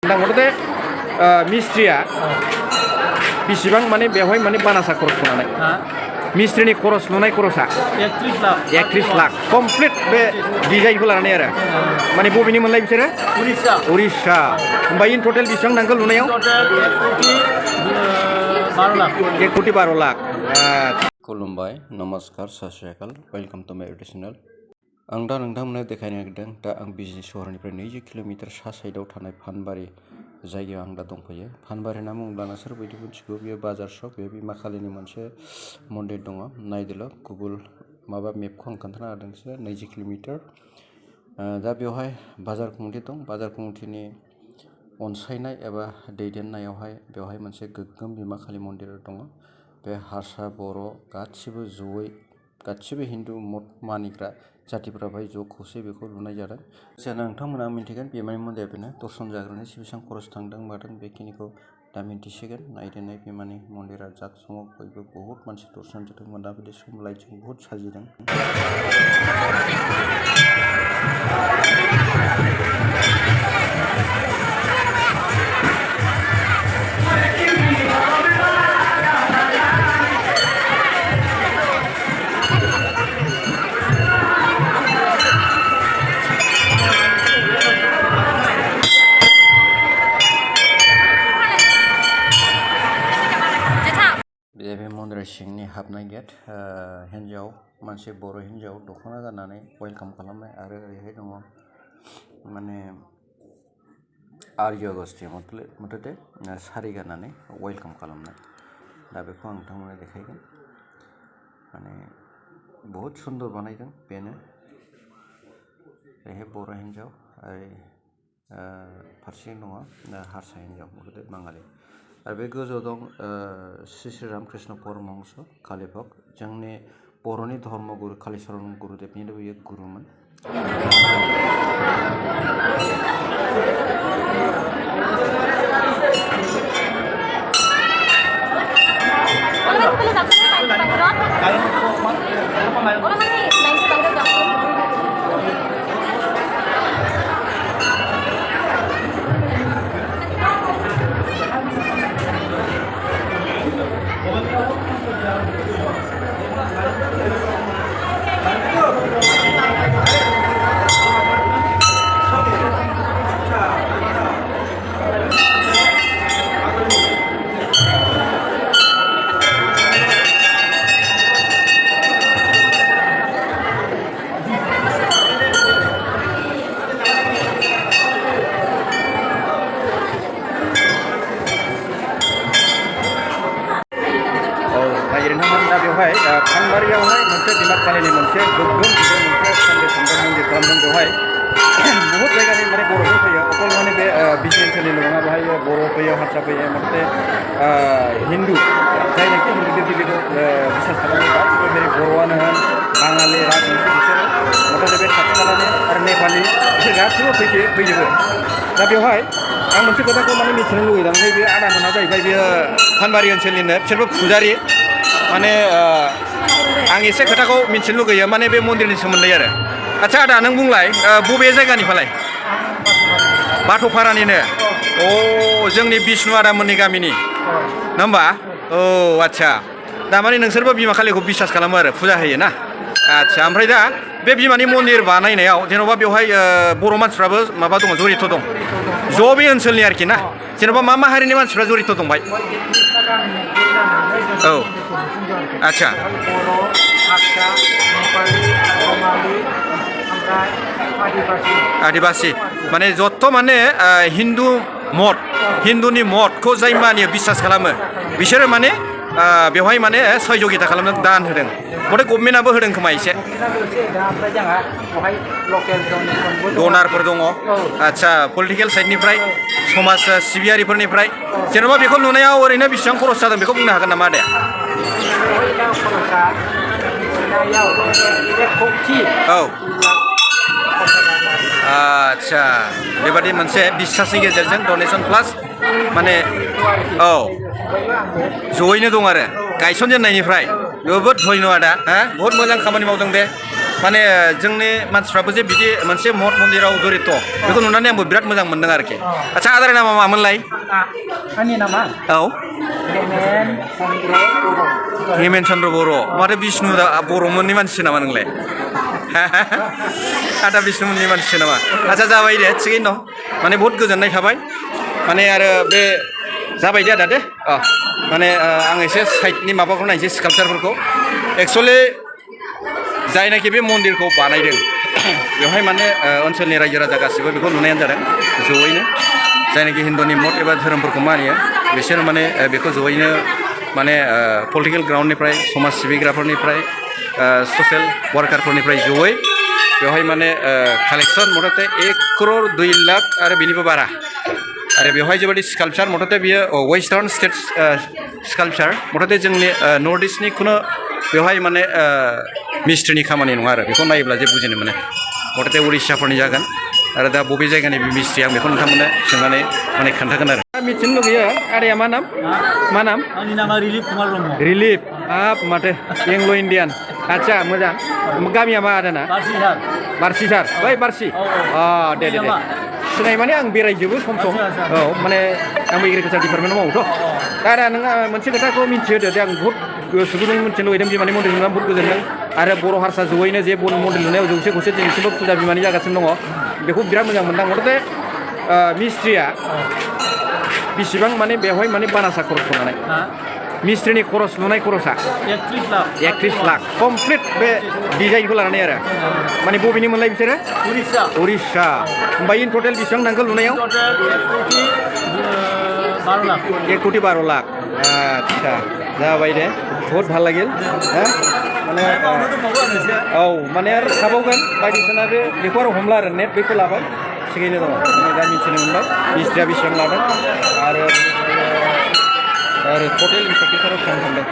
दा मथते मिस्ट्रिया बेसेबां माने बेवहाय माने बानासा खरस लुनाय मिस्ट्रिनि खरस लुनाय खरसा 31 लाख कमप्लिट बे डिजाइनखौ लानानै आरो माने बबेनि मोनलाय बिसोरो उरिष्या ओमफ्राय इन टटेल बेसेबां नांगौ लुनायाव 1 कोटी 12 लाख खुलुमबाय नमस्कार सत श्री अकाल वेलकाम टू माय इउटुब चेनेल आं दा नोंथांमोननो देखायनो नागिरदों दा आं बिजनि सहरनिफ्राय 20 किल'मिटार सा साइडआव थानाय फानबारि जायगायाव आं दा दंफैयो फानबारि होनना बुङोब्ला नोंसोर बयबो मिथिगौ बेयो बाजार सक बेयो बिमा खालिनि मोनसे मन्दिर दङ नायदोल' गुगोल माबा मेपखौ आं खोन्थाना होदों बिसोर 20 किल'मिटार दा बेवहाय बाजार कमिटि दं बाजार कमिटिनि अनसायनाय एबा दैदेननायावहाय बेवहाय मोनसे गोग्गोम बिमा खालि मन्दिर दङ बे हारसा बर' गासिबो जयै गासिबो हिन्दु मत मानिग्रा जातिफोरा बेवहाय ज' खौसे बेखौ लुनाय जादों जेन नोंथांमोना मिन्थिगोन बिमानि मन्दिरा बेनो दर्शन जाग्रोनो बेसेबां खरस थांदों मादों बेखिनिखौ दा मिन्थिसिगोन नायदेनाय बिमानि मन्दिरा जाकजमक बयबो बहुत मानसि दर्शन जादों मोनाबिलि सम लाइटजों बहुत साजिदों बे मन्दिर सिंनि हाबनाय गेट हिन्जाव मोनसे बर' हिन्जाव दख'ना गाननानै वेलकाम खालामनाय आरो ओरैहाय दङ माने आर्य गस्ति मथते सारि गाननानै वेलकाम खालामनाय दा बेखौ आं नोंथांमोननो देखायगोन माने बहुद सुन्दर बानायदों बेनो ओरैहाय बर' हिन्जाव आरो फारसेथिं दङ हारसा हिन्जाव मथते बाङालि आरो बे गोजौआव दं श्री श्री रामकृष्ण परमहंस कालिभग जोंनि बर'नि धर्मगुरु कालिचरन गुरुदेबनिनो बेयो गुरुमोन बेवहाय फानबारियावहाय मोनसे बिमा खालिनि मोनसे गोग्गोम गिदिर मोनसे सन्देश मन्दिर खालामदों बेवहाय बहुत जायगानि माने बर'फोर फैयो अकल माने बे बिजनि ओनसोलनिल' नङा बेवहाय बर' फैयो हारसा फैयो माखासे हिन्दु जायनाखि हिन्दु देबिखौ बिसास खालामो गासिबो जेरै बर'आनो होन बाङालि राजबंसि बिसोर माखासे बे खाथि खालानि आरो नेपालि बिसोर गासिबो फैजोबो दा बेवहाय आं मोनसे खोथाखौ माने मिथिनो लुगैदों ओमफ्राय बे आदामोना जाहैबाय बेयो फानबारि ओनसोलनिनो बिसोरबो फुजारि माने आं एसे खोथाखौ मिथिनो लुगैयो माने बे मन्दिरनि सोमोन्दै आरो आच्छा आदा नों बुंलाय बबे जायगानिफ्राय बाथौफारानिनो अ जोंनि बिष्णु आदामोननि गामिनि नङा होमबा औ आच्छा दामाने नोंसोरबो बिमा खालिखौ बिसास खालामो आरो फुजा होयो ना आच्छा ओमफ्राय दा बे बिमानि मन्दिर बानायनायाव जेन'बा बेवहाय बर' मानसिफ्राबो माबा दङ जरित' दं ज' बे ओनसोलनि आरोखि ना जेन'बा मा हारिनि मानसिफ्रा जरित' दंबाय औ आच्छा आदिबासि माने जत्थ' माने हिन्दु मत हिन्दुनि मतखौ जाय मानियो बिसास खालामो बिसोरो माने बेवहाय माने सहयगिता खालामनो दान होदों मथे गभर्नमेन्टआबो होदों खोमा एसे डनारफोर दङ आच्छा पलिटिकेल साइडनिफ्राय समाज सिबियारिफोरनिफ्राय जेन'बा बेखौ नुनायाव ओरैनो बेसेबां खरस जादों बेखौ बुंनो हागोन नामा आदाया औ आच्छा बेबादि मोनसे बिसासनि गेजेरजों डनेसन प्लास माने औ जयैनो दं आरो गायसनजेननायनिफ्राय जोबोद धन्यबाद आदा बहुत मोजां खामानि मावदों बे माने जोंनि मानसिफ्राबो जे बिदि मोनसे मठ मन्दिराव जरित बेखौ नुनानै आंबो बिराद मोजां मोनदों आरोखि आच्छा आदारनि नामा मामोनलाय आंनि नामा औ हेमेन चन्द्र बर' हेमेन चन्द्र बर' माथो बिष्णु बर'मोननि मानसि नामा नोंलाय आदा बिष्णुमोननि मानसि नामा आच्छा जाबाय दे थिगैनो दं माने बहुत गोजोननाय थाबाय माने आरो बे जाबाय दे आदा दे माने आं एसे साइडनि माबाखौ नायनोसै स्काल्पचारफोरखौ एक्सुवेलि जायनाखि बे मन्दिरखौ बानायदों बेवहाय माने ओनसोलनि रायजो राजा गासिबो बेखौ नुनायानो जादों जयैनो जायनाखि हिन्दुनि मठ एबा धोरोमफोरखौ मानियो बिसोर माने बेखौ जयैनो माने पलिटिकेल ग्राउन्डनिफ्राय समाज सिबिग्राफोरनिफ्राय ससियेल वार्कारफोरनिफ्राय जयै बेवहाय माने कालेक्सन मथते 1 करोड़ 2 लाख आरो बेनिबो बारा आरो बेवहाय जेबायदि स्काल्पचार मथते बियो वेस्टार्न स्टेट स्काल्पचार मथते जोंनि नर्थ इस्टनि खुनु बेवहाय माने मिस्ट्रिनि खामानि नङा आरो बेखौ नायोब्ला जे बुजिनो मोनो मथते उरिष्याफोरनि जागोन आरो दा बबे जायगानि बे मिस्ट्रि आं बेखौ नोंथांमोननो सोंनानै माने खोन्थागोन आरो मिथिनो लुगैयो आदाया मा नाम आंनि नामा रिलिफ कुमार ब्रह्म रिलिफ हाब माथो एंग्ल' इण्डियान आच्छा मोजां गामिया मा आदाना बारसि सार बै बारसि दे सिनाय माने आं बेरायजोबो सम औ माने आंबो एग्रिकालसार डिपार्टमेन्टआव मावोथ' दा आदा नों मोनसे खोथाखौ मिथिहोदो दे आं बहुत गोसो गुदुं मिथिनो लुगैदों बिमानि मन्दिर लुनानै बहुत गोजोनदों आरो बर' हारसा जयैनो जे मन्दिर लुनायाव जौसे खौसे दिनैसिमबो फुजा बिमानि जागासिनो दङ बेखौ बिराद मोजां मोनदां मथते मिस्ट्रिया बेसेबां माने बेवहाय माने बानासा खरस लानाय मिस्ट्रिनि खरस लुनाय खरसा 31 लाख कमप्लिट बे डिजाइनखौ लानानै आरो माने बबेनि मोनलाय बिसोरो उरिष्या होमबा इन टटेल बेसेबां नांगौ लुनायाव 1 कोटी 12 लाख आच्छा जाबाय दे बहुत ভাল লাগিল माने औ माने आरो थाबावगोन बायदिसिना बेखौ आरो हमला आरो नेट बेखौ लाबाय थिगैनो दङ माने दा मिथिनो मोनबाय मिस्ट्रिया बेसेबां लादों आरो टटेल इनफ्रास्ट्राक्चाराव बेसेबां थांदों